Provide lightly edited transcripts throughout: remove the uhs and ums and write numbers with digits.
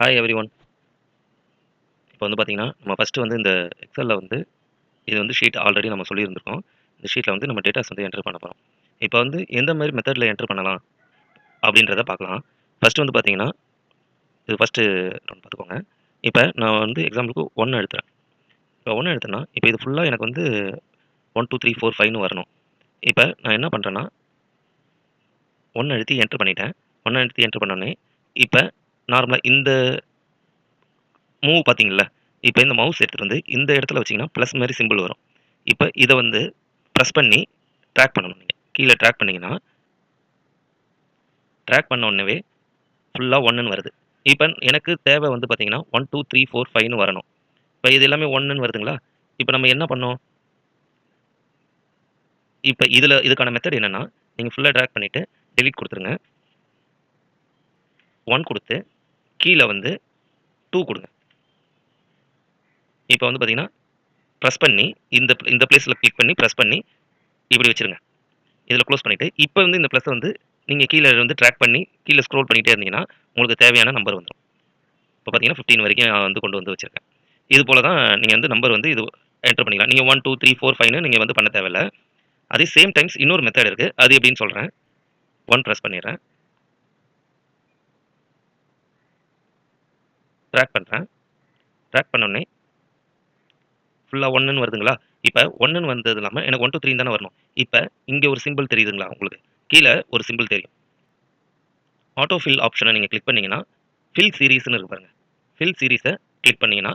Hi everyone. இப்போ வந்து பார்த்தீங்கன்னா, நம்ம ஃபர்ஸ்ட்டு வந்து இந்த எக்ஸல்ல வந்து இது வந்து ஷீட் ஆல்ரெடி நம்ம சொல்லியிருந்திருக்கோம். இந்த ஷீட்ல வந்து நம்ம டேட்டாஸ் வந்து என்டர் பண்ண போறோம். இப்போ வந்து எந்த மாரி மெத்தட்ல என்டர் பண்ணலாம் அப்படின்றத பார்க்கலாம். ஃபர்ஸ்ட்டு வந்து பார்த்தீங்கன்னா, இது ஃபர்ஸ்ட்டு ரவுண்ட் பார்த்துக்கோங்க. இப்ப நான் வந்து எக்ஸாம்பிளுக்கு 1 எடுத்துறேன். இப்போ 1 எடுத்தேன்னா, இப்போ இது ஃபுல்லா எனக்கு வந்து 1, 2, 3, 4, 5ன்னு வரணும். இப்ப நான் என்ன பண்றேன்னா, 1 அழுத்தி என்டர் பண்ணிட்டேன். 1 அழுத்தி என்டர் பண்ணோனே, இப்ப நார்மலா இந்த மூவ் பார்த்தீங்கள்ல, இப்ப இந்த மவுஸ் எடுத்துட்டு வந்து இந்த இடத்துல வச்சீங்கன்னா, பிளஸ் மாரி சிம்பல் வரும். இப்ப இத வந்து பிரஸ் பண்ணி ட்ராக் பண்ணணும் நீங்க. கீழ ட்ராக் பண்ணீங்கன்னா, ட்ராக் பண்ண உடனவே ஃபுல்லா 1ன்னு வருது. இப்ப எனக்கு தேவை வந்து பார்த்தீங்கன்னா, 1, 2, 3, 4, 5ன்னு வரணும். இப்ப இது எல்லாமே 1ன்னு வருதுங்களா? இப்ப நம்ம என்ன பண்ணோம்? இப்ப இதுக்கான மெத்தட் என்னன்னா, நீங்க ஃபுல்லா ட்ராக் பண்ணிட்டு டெலீட் குடுத்துருங்க. 1 குடுத்து, கீழ வந்து 2 குடுங்க. இப்ப வந்து பார்த்தீங்கன்னா, பிரஸ் பண்ணி இந்த பிளேஸ்ல கிளிக் பண்ணி பிரஸ் பண்ணி இப்படி வச்சுருங்க. இதில குளோஸ் பண்ணிட்டு, இப்ப வந்து இந்த பிளஸ்ஸ வந்து நீங்க கீழ வந்து ட்ராக் பண்ணி, கீழ ஸ்க்ரோல் பண்ணிட்டே இருந்தீங்கன்னா, உங்களுக்கு தேவையான நம்பர் வந்துரும். இப்ப பார்த்தீங்கன்னா, 15 வரைக்கும் நான் வந்து கொண்டு வந்து வச்சிருக்கேன். இது போல தான் நீங்க வந்து நம்பர் வந்து இது என்டர் பண்ணிக்கலாம். நீங்க 1, 2, 3, 4, 5ன்னு நீங்க வந்து பண்ண தேவையில்ல. அதே சேம் டைம்ஸ் இன்னொரு மெத்தட் இருக்கு. அது எப்படின்னு சொல்றேன். 1 பிரஸ் பண்ணிடுறேன். ட்ராக் பண்றேன். ட்ராக் பண்ணோனே ஃபுல்லா 1ன்னு வருதுங்களா? இப்ப 1ன்னு வந்தது இல்லாம எனக்கு 1, 2, 3ன்னு தானே வரணும். இப்ப இங்க ஒரு சிம்பல் தெரியுதுங்களா உங்களுக்கு? கீழ ஒரு சிம்பல் தெரியும். ஆட்டோ ஃபில் ஆப்ஷன நீங்க கிளிக் பண்ணீங்கன்னா, ஃபில் சீரிஸ்ன்னு இருக்கு பாருங்க. ஃபில் சீரிஸ கிளிக் பண்ணீங்கன்னா,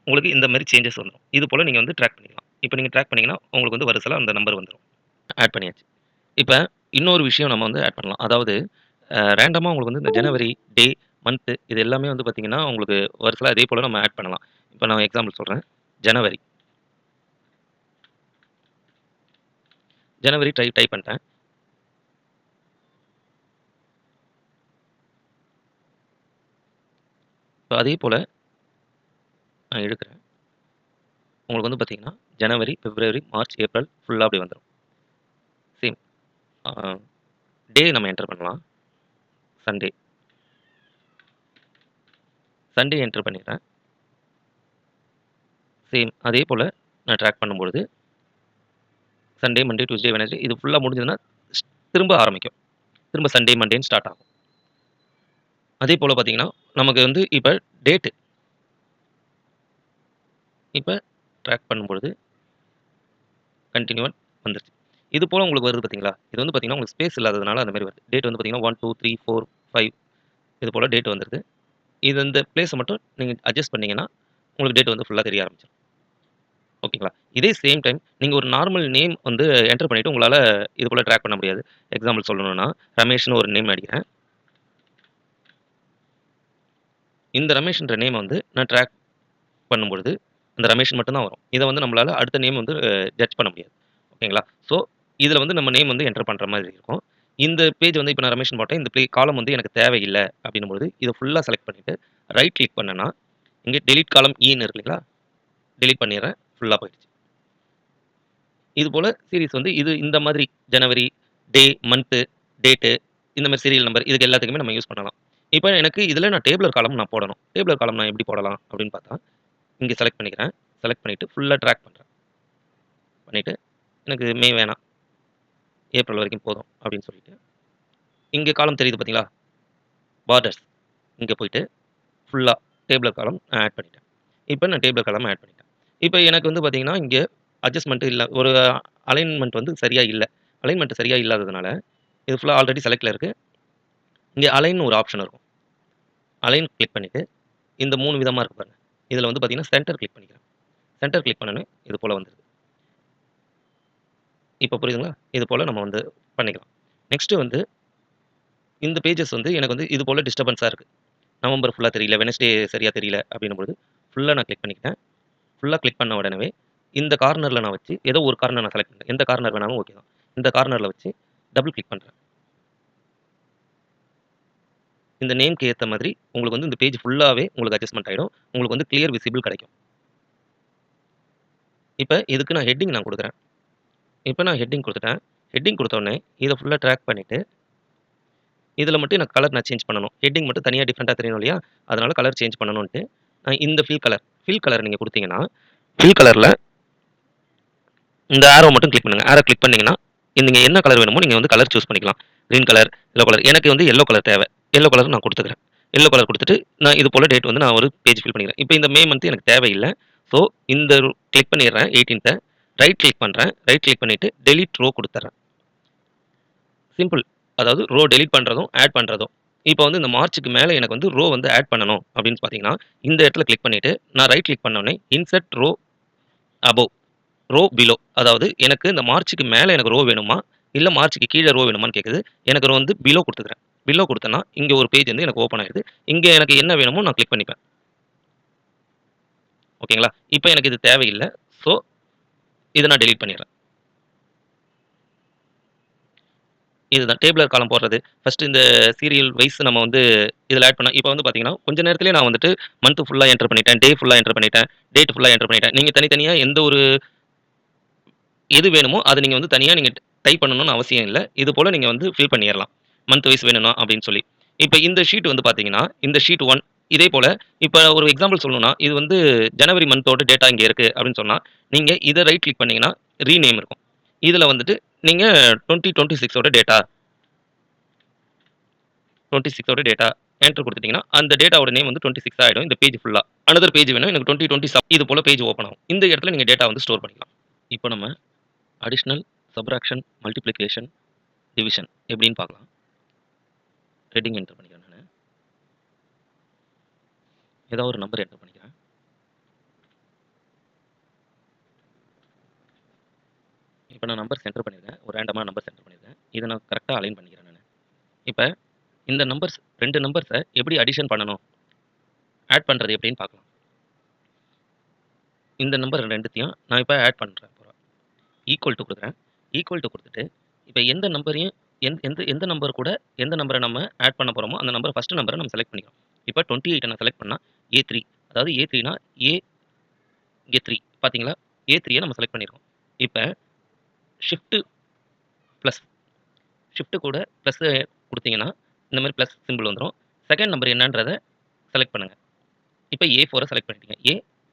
உங்களுக்கு இந்த மாரி சேஞ்சஸ் வந்துரும். இது போல நீங்க வந்து ட்ராக் பண்ணிக்கலாம். இப்ப நீங்க ட்ராக் பண்ணீங்கன்னா, உங்களுக்கு வந்து வரிசைல அந்த நம்பர் வந்துரும். ஆட் பண்ணியாச்சு. இப்ப இன்னொரு விஷயம் நம்ம வந்து ஆட் பண்ணலாம். அதாவது ரேண்டமா உங்களுக்கு வந்து இந்த ஜனவரி, டே, மந்த் இது எல்லாமே வந்து பார்த்தீங்கன்னா, உங்களுக்கு வரிசைல அதே போல நம்ம ஆட் பண்ணலாம். இப்ப நான் எக்ஸாம்பிள் சொல்றேன். ஜனவரி. ஜனவரி டைப் பண்ணிட்டேன். இப்ப அதே போல நான் இழுக்கிறேன். உங்களுக்கு வந்து பார்த்தீங்கன்னா, ஜனவரி, பிப்ரவரி, மார்ச், ஏப்ரல் ஃபுல்லா அப்படியே வந்துரும். சேம். ஆ டே நம்ம என்டர் பண்ணலாம். சண்டே. சண்டே என்டர் பண்ணிடுறேன். சேம் அதே போல நான் ட்ராக் பண்ணும்பொழுது, சண்டே, மண்டே, டியூஸ்டே, வெட்னஸ்டே இது ஃபுல்லா முடிஞ்சதுன்னா, திரும்ப ஆரம்பிக்கும். திரும்ப சண்டே, மண்டேன்னு ஸ்டார்ட் ஆகும். அதே போல பார்த்தீங்கன்னா, நமக்கு வந்து இப்ப டேட் இப்ப ட்ராக் பண்ணும்பொழுது கன்டின்யூவா வந்துருச்சு. இது போல உங்களுக்கு வருது பார்த்தீங்களா? இது வந்து பார்த்தீங்கன்னா, உங்களுக்கு ஸ்பேஸ் இல்லாததுனால அந்த மாரி வருது. டேட் வந்து பார்த்தீங்கன்னா, 1, 2, 3, 4, 5 இது போல டேட் வந்துருது. இது இந்த பிளேஸ மட்டும் நீங்க அட்ஜஸ்ட் பண்ணீங்கன்னா, உங்களுக்கு டேட் வந்து ஃபுல்லா தெரிய ஆரம்பிச்சுரும். ஓகேங்களா? இதே சேம் டைம் நீங்க ஒரு நார்மல் நேம் வந்து என்டர் பண்ணிட்டு உங்களால இது போல ட்ராக் பண்ண முடியாது. எக்ஸாம்பிள் சொல்லணும்னா, ரமேஷ்ன்னு ஒரு நேம் அடிக்கிறேன். இந்த ரமேஷ்ன்ற நேம வந்து நான் ட்ராக் பண்ணும்பொழுது, அந்த ரமேஷ் மட்டும் தான் வரும். இத வந்து நம்மளால அடுத்த நேம் வந்து ஜட்ஜ் பண்ண முடியாது. ஓகேங்களா? ஸோ, இதுல வந்து நம்ம நேம் வந்து என்டர் பண்ற மாதிரி இருக்கும். இந்த பேஜ் வந்து இப்ப நான் ரமேஷ்ன்னு போட்டேன். இந்த காலம் வந்து எனக்கு தேவையில்ல அப்டின்னும்பொழுது, இத ஃபுல்லா செலக்ட் பண்ணிட்டு, ரைட் கிளிக் பண்ணேன்னா, இங்க டெலீட் காலம் ஈன்னு இருக்கு இல்லைங்களா? டெலீட் பண்ணிர்றேன். ஃபுல்லா போயிடுச்சு. இது போல சீரிஸ் வந்து இந்த மாதிரி ஜனவரி, டே, மந்த், டேட் இந்த மாரி சீரியல் நம்பர் இதுக்கு எல்லாத்துக்குமே நம்ம யூஸ் பண்ணலாம். இப்ப எனக்கு இதுல நான் டேபிளர் காலம் நான் போடணும். டேபிளர் காலம் நான் எப்படி போடலாம் அப்படின்னு பார்த்தா, இங்க செலக்ட் பண்ணிக்கிறேன். செலக்ட் பண்ணிட்டு ஃபுல்லா டிராக் பண்றேன். பண்ணிட்டு எனக்கு மே வேணாம். ஏப்ரல் வரைக்கும் போதும் அப்படின்னு சொல்லிட்டு, இங்க காலம் தெரியுது பார்த்தீங்களா? பார்டர்ஸ் இங்க போயிட்டு ஃபுல்லா டேபிளர் காலம் நான் ஆட் பண்ணிட்டேன். இப்ப நான் டேபிளர் காலம் ஆட் பண்ணிட்டேன். இப்ப எனக்கு வந்து பார்த்தீங்கன்னா, இங்க அட்ஜஸ்ட்மென்ட் இல்ல. ஒரு அலைன்மென்ட் வந்து சரியா இல்ல. அலைன்மென்ட் சரியா இல்லாததுனால, இது ஃபுல்லா ஆல்ரெடி செலக்ட்ல இருக்கு. இங்க அலைன்னு ஒரு ஆப்ஷன் இருக்கும். அலைன் கிளிக் பண்ணிட்டு, இந்த 3 விதமா இருக்கு பாருங்க. இதுல வந்து பார்த்தீங்கன்னா, சென்டர் கிளிக் பண்ணிக்கிறேன். சென்டர் கிளிக் பண்ணோனே, இது போல வந்துருது. இப்ப புரியுதுங்களா? இது போல நம்ம வந்து பண்ணிக்கலாம். நெக்ஸ்ட் வந்து இந்த பேஜஸ் வந்து எனக்கு வந்து இது போல டிஸ்டர்பன்ஸா இருக்கு. நவம்பர் ஃபுல்லா தெரியல, வெட்னஸ்டே சரியா தெரியல அப்படின்னும்பொழுது, ஃபுல்லா நான் கிளிக் பண்ணிக்கிட்டேன். ஃபுல்லா கிளிக் பண்ண உடனவே, இந்த கார்னர்ல நான் வச்சு ஏதோ ஒரு கார்னர் நான் செலக்ட் பண்றேன். எந்த கார்னர் வேணாலும் ஓகே தான். இந்த கார்னர்ல வச்சு டபுள் கிளிக் பண்றேன். இந்த நேம்க்கு ஏத்த மாதிரி உங்களுக்கு வந்து இந்த பேஜ் ஃபுல்லாவே உங்களுக்கு அட்ஜஸ்ட்மென்ட் ஆயிடும். உங்களுக்கு வந்து கிளியர் விசிபிள் கிடைக்கும். இப்ப இதுக்கு நான் ஹெட்டிங் நான் குடுக்குறேன். இப்ப நான் ஹெட்டிங் குடுத்துட்டேன். ஹெட்டிங் குடுத்த உடனே இத ஃபுல்லா ட்ராக் பண்ணிட்டு, இதில மட்டும் எனக்கு கலர் நான் சேஞ்ச் பண்ணணும். ஹெட்டிங் மட்டும் தனியா டிஃபரெண்ட்டா தெரியணும் இல்லையா? அதனால கலர் சேஞ்ச் பண்ணணுன்ட்டு, இந்த ஃபில் கலர் நீங்க குடுத்தீங்கன்னா, ஃபில் கலர்ல இந்த ஆரோ மட்டும் கிளிக் பண்ணுங்க. ஆரோ கிளிக் பண்ணீங்கன்னா, நீங்க என்ன கலர் வேணுமோ நீங்க வந்து கலர் சூஸ் பண்ணிக்கலாம். Green colour, yellow colour. எனக்கு வந்து எல்லோ கலர் தேவை. எல்லோ கலர் நான் குடுத்துக்கிறேன். எல்லோ கலர் குடுத்துட்டு, நான் இது போல டேட் வந்து நான் ஒரு பேஜ் ஃபில் பண்ணிக்கிறேன். இப்ப இந்த மே மந்த் எனக்கு தேவையில்ல. ஸோ இந்த கிளிக் பண்ணிடுறேன் 18த்த. ரைட் கிளிக் பண்றேன். ரைட் கிளிக் பண்ணிட்டு டெலீட் ரோ குடுத்துர்றேன். சிம்பிள். அதாவது ரோ டெலீட் பண்றதும், ஆட் பண்றதும். இப்ப வந்து இந்த மார்ச்சுக்கு மேல எனக்கு வந்து ரோ வந்து ஆட் பண்ணணும் அப்படின்னு பார்த்தீங்கன்னா, இந்த இடத்துல கிளிக் பண்ணிட்டு, நான் ரைட் கிளிக் பண்ண உடனே insert row above. Row below. அதாவது எனக்கு இந்த மார்ச்சுக்கு மேல எனக்கு ரோ வேணுமா? இல்ல மார்ச்சுக்கு கீழ ரோ வேணுமான்னு கேட்குது. எனக்கு வந்து பிலோ குடுத்துக்கிறேன். பிலோ குடுத்தேன்னா, இங்க ஒரு பேஜ் வந்து எனக்கு ஓப்பன் ஆயிடுது. இங்க எனக்கு என்ன வேணுமோ நான் கிளிக் பண்ணிப்பேன். ஓகேங்களா? இப்ப எனக்கு இது தேவையில்ல. ஸோ இத நான் டெலீட் பண்ணிடுறேன். இதுதான் டேபிளர் காலம் போடுறது. ஃபர்ஸ்ட் இந்த சீரியல் வைஸ் நம்ம வந்து இதில ஆட் பண்ண இப்ப வந்து பார்த்தீங்கன்னா, கொஞ்ச நேரத்திலேயே நான் வந்துட்டு மந்த் ஃபுல்லா என்டர் பண்ணிட்டேன். டே ஃபுல்லா என்டர் பண்ணிட்டேன். டேட் ஃபுல்லா என்டர் பண்ணிட்டேன். நீங்க தனித்தனியா எந்த ஒரு எது வேணுமோ, அத நீங்க வந்து தனியா நீங்க டைப் பண்ணணும்னு அவசியம் இல்ல. இது போல நீங்க வந்து ஃபில் பண்ணிறலாம். மந்த் வைஸ் வேணும்னா அப்படின்னு சொல்லி. இப்ப இந்த ஷீட் வந்து பார்த்தீங்கன்னா, இந்த ஷீட் 1 இதே போல இப்ப ஒரு எக்ஸாம்பிள் சொல்லணும்னா, இது வந்து ஜனவரி மந்தோட டேட்டா இங்க இருக்கு அப்படின்னு சொன்னா, நீங்க இத ரைட் கிளிக் பண்ணீங்கன்னா, ரீநேம் இருக்கும். இதுல வந்துட்டு நீங்க 2026 ஓட டேட்டா 26 ஓட டேட்டா என்டர் குடுத்துட்டீங்கன்னா, அந்த டேட்டாவோட நேம் வந்து 26 ஆயிடும். இந்த பேஜ் ஃபுல்லா. அனதர் பேஜ் வேணும் எனக்கு 2027 இது போல பேஜ் ஓப்பன் ஆகும். இந்த இடத்துல நீங்க டேட்டா வந்து ஸ்டோர் பண்ணிக்கலாம். இப்ப நம்ம அடிஷனல், சப்ட்ராக்ஷன், மல்டிப்ளிகேஷன், டிவிஷன் எப்படின்னு பார்க்கலாம். ஹெட்டிங் என்டர் பண்ணிக்கிறேன் நானு. ஏதாவது ஒரு நம்பர் என்டர் பண்ணிக்கிறேன். இப்ப நான் நம்பர்ஸ் என்டர் பண்ணியிருக்கேன். ஒரு ரேண்டமா நம்பர்ஸ் என்டர் பண்ணியிருக்கேன். இத நான் கரெக்ட்டா அலைன் பண்ணிக்கிறேன் நானு. இப்ப இந்த நம்பர்ஸ் 2 நம்பர்ஸ எப்படி அடிஷன் பண்ணணும்? ஆட் பண்றது எப்படின்னு பார்க்கலாம். இந்த நம்பர் 2த்தையும் நான் இப்ப ஆட் பண்றேன் போறேன். ஈக்குவல் டூ குடுக்குறேன். ஈக்குவல் டூ குடுத்துட்டு, இப்ப எந்த நம்பரையும் எந்த எந்த நம்பர் கூட எந்த நம்பர நம்ம ஆட் பண்ண போறோமோ, அந்த நம்பர் ஃபர்ஸ்ட் நம்பர நம்ம செலக்ட் பண்ணிக்கிறோம். இப்ப 28 நான் செலக்ட் பண்ணா A3 அதாவது A3னா ஏ இங்க 3 பார்த்தீங்களா? A3ய நம்ம செலக்ட் பண்ணியிருக்கோம். இப்ப ஷிஃப்ட் பிளஸ் ஷிஃப்ட் கூட பிளஸ் குடுத்தீங்கன்னா, இந்த மாரி பிளஸ் சிம்பல் வந்துரும். செகண்ட் நம்பர் என்னன்றத செலக்ட் பண்ணுங்க. இப்ப A4 செலக்ட் பண்ணிட்டீங்க.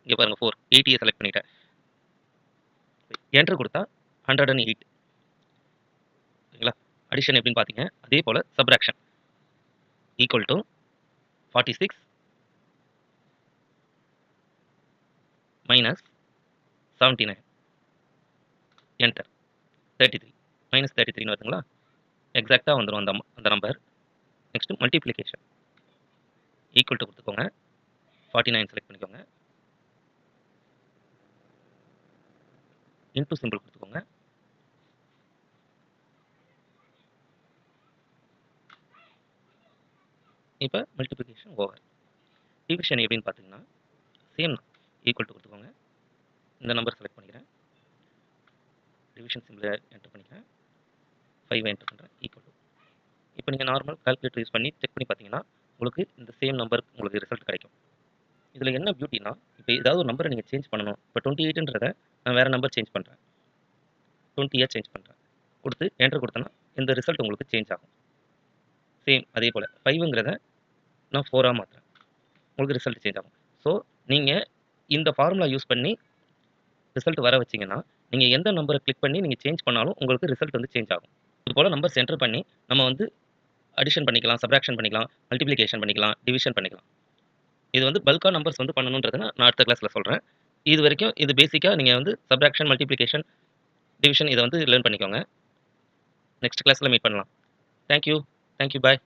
இங்க பாருங்க 4 80ய செலக்ட் பண்ணிட்டேன். என்டர் குடுத்தா 108 சரிங்களா? அடிஷன் எப்படின்னு பார்த்தீங்க. அதே போல subtraction equal to 46 minus 79 enter 33 minus 33ன்னு வருதுங்களா? எக்ஸாக்ட்டா வந்துரும் அந்த number. Next multiplication equal to குடுத்துக்கோங்க. 49 செலக்ட் பண்ணிக்கோங்க. இன்டூ சிம்பல் குடுத்துக்கோங்க. இப்ப மல்டிப்ளிகேஷன் ஓவர். டிவிஷன் எப்படின்னு பார்த்தீங்கன்னா, சேம் ஈக்குவல் டூ குடுத்துக்கோங்க. இந்த நம்பர் செலக்ட் பண்ணிக்கிறேன். டிவிஷன் சிம்பல என்டர் பண்ணிக்கிறேன். 5 என்டர் பண்றேன். Equal to. இப்ப நீங்க நார்மல் கால்குலேட்டர் யூஸ் பண்ணி செக் பண்ணி பார்த்தீங்கன்னா, உங்களுக்கு இந்த சேம் நம்பர் உங்களுக்கு ரிசல்ட் கிடைக்கும். இதுல என்ன பியூட்டின்னா, இப்ப ஏதாவது ஒரு நம்பர நீங்க சேஞ்ச் பண்ணணும். இப்ப 28ன்றத நான் வேற நம்பர் சேஞ்ச் பண்றேன். 20யா சேஞ்ச் பண்றேன். குடுத்து என்டர் குடுத்தேன்னா, இந்த ரிசல்ட் உங்களுக்கு சேஞ்ச் ஆகும். சேம் அதே போல 5ங்கிறத நான் 4ஆ மாத்துறேன். உங்களுக்கு ரிசல்ட் சேஞ்ச் ஆகும். ஸோ, நீங்க இந்த ஃபார்முலா யூஸ் பண்ணி ரிசல்ட் வர வச்சீங்கன்னா, நீங்க எந்த நம்பர கிளிக் பண்ணி நீங்க சேஞ்ச் பண்ணாலும் உங்களுக்கு ரிசல்ட் வந்து சேஞ்ச் ஆகும். இது போல நம்பர்ஸ் என்டர் பண்ணி நம்ம வந்து அடிஷன் பண்ணிக்கலாம், சப்ட்ராக்ஷன் பண்ணிக்கலாம், மல்டிப்ளிகேஷன் பண்ணிக்கலாம், டிவிஷன் பண்ணிக்கலாம். இது வந்து பல்க்கா நம்பர்ஸ் வந்து பண்ணணுன்றத நான் அடுத்த கிளாஸ்ல சொல்றேன். இதுவரைக்கும் இது பேசிக்கா நீங்க வந்து சப்ட்ராக்ஷன், மல்டிப்ளிகேஷன், டிவிஷன் இத வந்து லேர்ன் பண்ணிக்கோங்க. நெக்ஸ்ட் கிளாஸ்ல மீட் பண்ணலாம். Thank you. Thank you. Bye.